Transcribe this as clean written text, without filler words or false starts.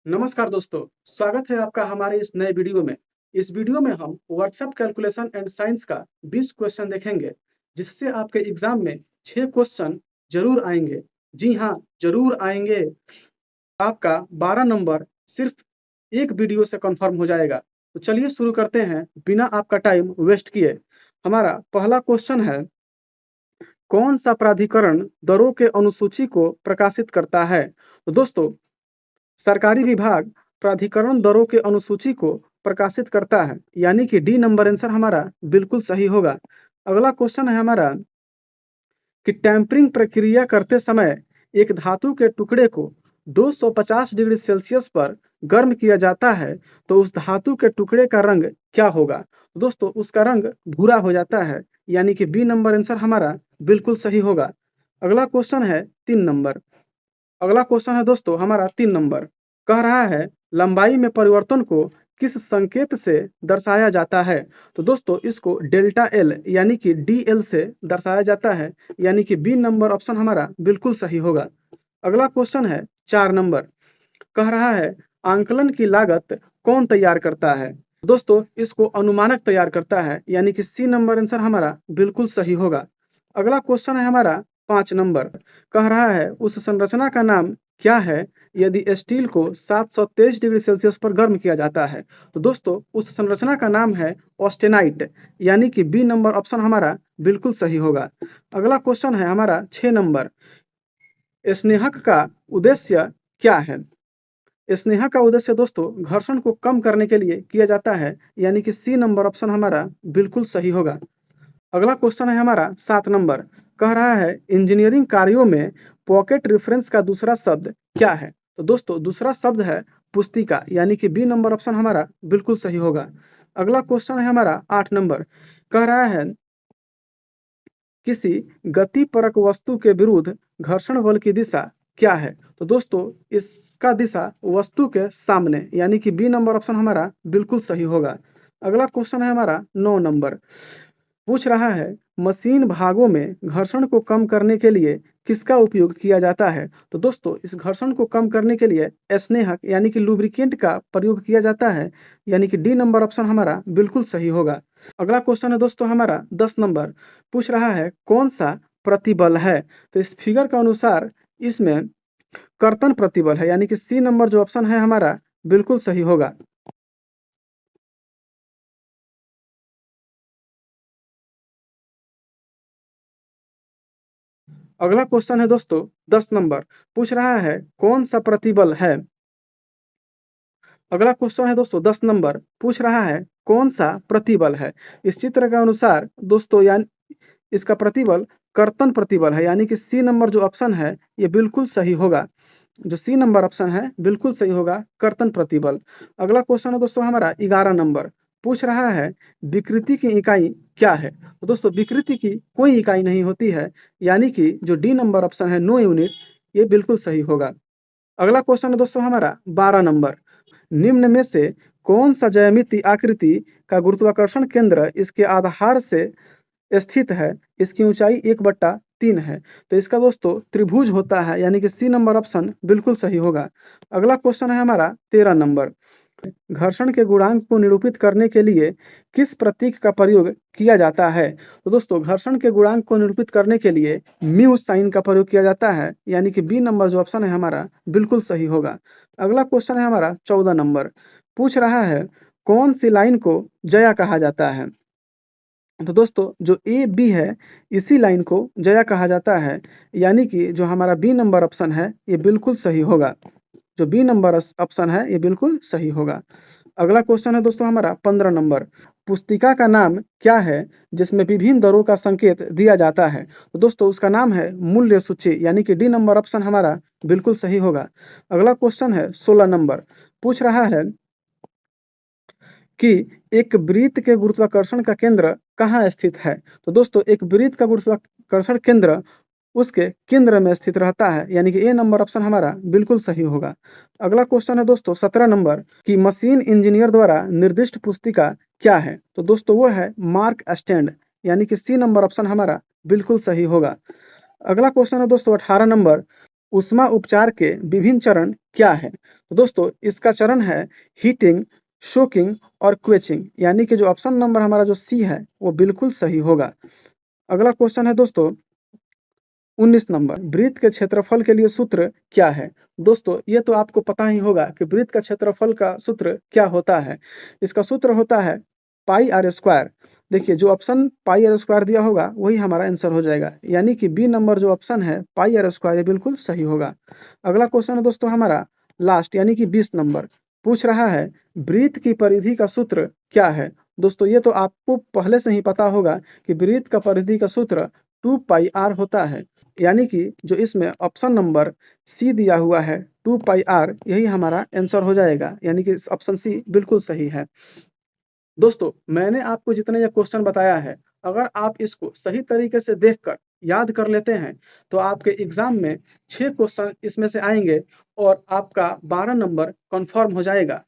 नमस्कार दोस्तों, स्वागत है आपका हमारे इस नए वीडियो में। इस वीडियो में हम व्हाट्सएप कैलकुलेशन एंड साइंस का 20 क्वेश्चन देखेंगे, जिससे आपके एग्जाम में 6 क्वेश्चन जरूर आएंगे। जी हाँ, जरूर आएंगे। आपका 12 नंबर सिर्फ एक वीडियो से कंफर्म हो जाएगा। तो चलिए शुरू करते हैं बिना आपका टाइम वेस्ट किए। हमारा पहला क्वेश्चन है, कौन सा प्राधिकरण दरों के अनुसूची को प्रकाशित करता है? तो दोस्तों, सरकारी विभाग प्राधिकरण दरों के अनुसूची को प्रकाशित करता है, यानी कि डी नंबर आंसर हमारा बिल्कुल सही होगा। अगला क्वेश्चन है हमारा कि टेम्परिंग प्रक्रिया करते समय एक धातु के टुकड़े को 250 डिग्री सेल्सियस पर गर्म किया जाता है, तो उस धातु के टुकड़े का रंग क्या होगा? दोस्तों, उसका रंग भूरा हो जाता है, यानी कि बी नंबर आंसर हमारा बिल्कुल सही होगा। अगला क्वेश्चन है 3 नंबर। अगला क्वेश्चन है दोस्तों हमारा 3 नंबर। कह रहा है, लंबाई में परिवर्तन को किस संकेत से दर्शाया जाता है? तो दोस्तों, इसको डेल्टा एल यानी कि डी एल से दर्शाया जाता है, यानी कि बी नंबर ऑप्शन हमारा बिल्कुल सही होगा। अगला क्वेश्चन है 4 नंबर। कह रहा है, आंकलन की लागत कौन तैयार करता है? दोस्तों, इसको अनुमानक तैयार करता है, यानी कि सी नंबर आंसर हमारा बिल्कुल सही होगा। अगला क्वेश्चन है हमारा 5 नंबर। कह रहा है, उस संरचना का नाम क्या है यदि स्टील को 723 डिग्री सेल्सियस पर गर्म किया जाता है? तो दोस्तों, उस संरचना का नाम है ऑस्टेनाइट, यानी कि बी नंबर ऑप्शन हमारा बिल्कुल सही होगा। अगला क्वेश्चन है हमारा 6 नंबर। स्नेहक का उद्देश्य क्या है? स्नेहा का उद्देश्य दोस्तों घर्षण को कम करने के लिए किया जाता है, यानी कि सी नंबर ऑप्शन हमारा बिल्कुल सही होगा। अगला क्वेश्चन है हमारा 7 नंबर। कह रहा है, इंजीनियरिंग कार्यों में पॉकेट रेफरेंस का दूसरा शब्द क्या है? तो दोस्तों, दूसरा शब्द है पुस्तिका, यानी कि बी नंबर ऑप्शन हमारा बिल्कुल सही होगा। अगला क्वेश्चन है हमारा 8 नंबर। कह रहा है, किसी गतिपरक वस्तु के विरुद्ध घर्षण बल की दिशा क्या है? तो दोस्तों, इसका दिशा वस्तु के सामने, यानी कि बी नंबर ऑप्शन हमारा बिल्कुल सही होगा। अगला क्वेश्चन है हमारा 9 नंबर। पूछ रहा है, मशीन भागों में घर्षण को कम करने के लिए किसका उपयोग किया जाता है? तो दोस्तों, इस घर्षण को कम करने के लिए स्नेहक यानी कि लुब्रिकेंट का प्रयोग किया जाता है, यानी कि डी नंबर ऑप्शन हमारा बिल्कुल सही होगा। अगला क्वेश्चन है दोस्तों हमारा 10 नंबर। पूछ रहा है, कौन सा प्रतिबल है? तो इस फिगर के अनुसार इसमें कर्तन प्रतिबल है, यानी कि सी नंबर जो ऑप्शन है हमारा बिल्कुल सही होगा। अगला क्वेश्चन है दोस्तों 10 नंबर। पूछ रहा है, कौन सा प्रतिबल है? अगला क्वेश्चन है दोस्तों 10 नंबर। पूछ रहा है, कौन सा प्रतिबल है? इस चित्र के अनुसार दोस्तों इसका प्रतिबल कर्तन प्रतिबल है, यानी कि सी नंबर जो ऑप्शन है ये बिल्कुल सही होगा। जो सी नंबर ऑप्शन है बिल्कुल सही होगा, कर्तन प्रतिबल। अगला क्वेश्चन है दोस्तों हमारा 11 नंबर। पूछ रहा है, विकृति की इकाई क्या है? तो दोस्तों, विकृति की कोई इकाई नहीं होती है, यानी कि जो डी नंबर ऑप्शन है नो यूनिट, ये बिल्कुल सही होगा। अगला क्वेश्चन है दोस्तों हमारा 12 नंबर। निम्न में से कौन सा ज्यामिति आकृति का गुरुत्वाकर्षण केंद्र इसके आधार से स्थित है? इसकी ऊंचाई 1/3 है। तो इसका दोस्तों त्रिभुज होता है, यानी कि सी नंबर ऑप्शन बिल्कुल सही होगा। अगला क्वेश्चन है हमारा 13 नंबर। घर्षण के गुणांक को निरूपित करने के लिए किस प्रतीक का प्रयोग किया जाता है? तो दोस्तों, घर्षण के गुणांक को निरूपित करने के लिए म्यू साइन का प्रयोग किया जाता है, यानी कि बी नंबर जो ऑप्शन है हमारा बिल्कुल सही होगा। अगला क्वेश्चन है हमारा 14 नंबर। पूछ रहा है, कौन सी लाइन को जया कहा जाता है? तो दोस्तों, जो ए बी है इसी लाइन को जया कहा जाता है, यानी कि जो हमारा बी नंबर ऑप्शन है ये बिल्कुल सही होगा। जो बी नंबर ऑप्शन है ये बिल्कुल सही होगा। अगला क्वेश्चन है दोस्तों हमारा 15 नंबर। पुस्तिका का नाम क्या है जिसमें विभिन्न दरों का संकेत दिया जाता है? तो दोस्तों, उसका नाम है मूल्य सूची, यानी कि डी नंबर ऑप्शन हमारा बिल्कुल सही होगा। अगला क्वेश्चन है 16 नंबर। पूछ रहा है कि एक वृत्त के गुरुत्वाकर्षण का केंद्र कहाँ स्थित है? तो दोस्तों, एक वृत्त का गुरुत्वाकर्षण केंद्र उसके केंद्र में स्थित रहता है, यानी कि ए नंबर ऑप्शन हमारा बिल्कुल सही होगा। अगला क्वेश्चन है दोस्तों 17 नंबर कि मशीन इंजीनियर द्वारा निर्दिष्ट पुस्तिका क्या है? तो दोस्तों, वो है मार्क स्टैंड, यानी कि सी नंबर ऑप्शन हमारा बिल्कुल सही होगा। अगला क्वेश्चन है दोस्तों 18 नंबर। ऊष्मा उपचार के विभिन्न चरण क्या है? तो दोस्तों इसका चरण है हीटिंग, सोकिंग और क्वेचिंग, यानी कि जो ऑप्शन नंबर हमारा जो सी है वो बिल्कुल सही होगा। अगला क्वेश्चन है दोस्तों 19 नंबर, वृत्त के क्षेत्रफल के लिए सूत्र क्या है? दोस्तों ये तो आपको पता ही होगा कि वृत्त का क्षेत्रफल का सूत्र क्या होता है। इसका सूत्र होता है पाई आर स्क्वायर। देखिए जो ऑप्शन पाई आर स्क्वायर दिया होगा वही हमारा आंसर हो जाएगा, यानी कि बी नंबर जो ऑप्शन है पाई आर स्क्वायर, ये बिल्कुल सही होगा। अगला क्वेश्चन है दोस्तों हमारा लास्ट, यानी कि 20 नंबर, पूछ रहा है वृत्त की परिधि का सूत्र क्या है? दोस्तों ये तो आपको पहले से ही पता होगा कि वृत्त का परिधि का सूत्र 2 पाई आर होता है, यानी कि जो इसमें ऑप्शन नंबर सी दिया हुआ है 2 पाई आर, यही हमारा आंसर हो जाएगा, यानी कि ऑप्शन सी बिल्कुल सही है। दोस्तों मैंने आपको जितने ये क्वेश्चन बताया है, अगर आप इसको सही तरीके से देखकर याद कर लेते हैं तो आपके एग्जाम में 6 क्वेश्चन इसमें से आएंगे और आपका 12 नंबर कंफर्म हो जाएगा।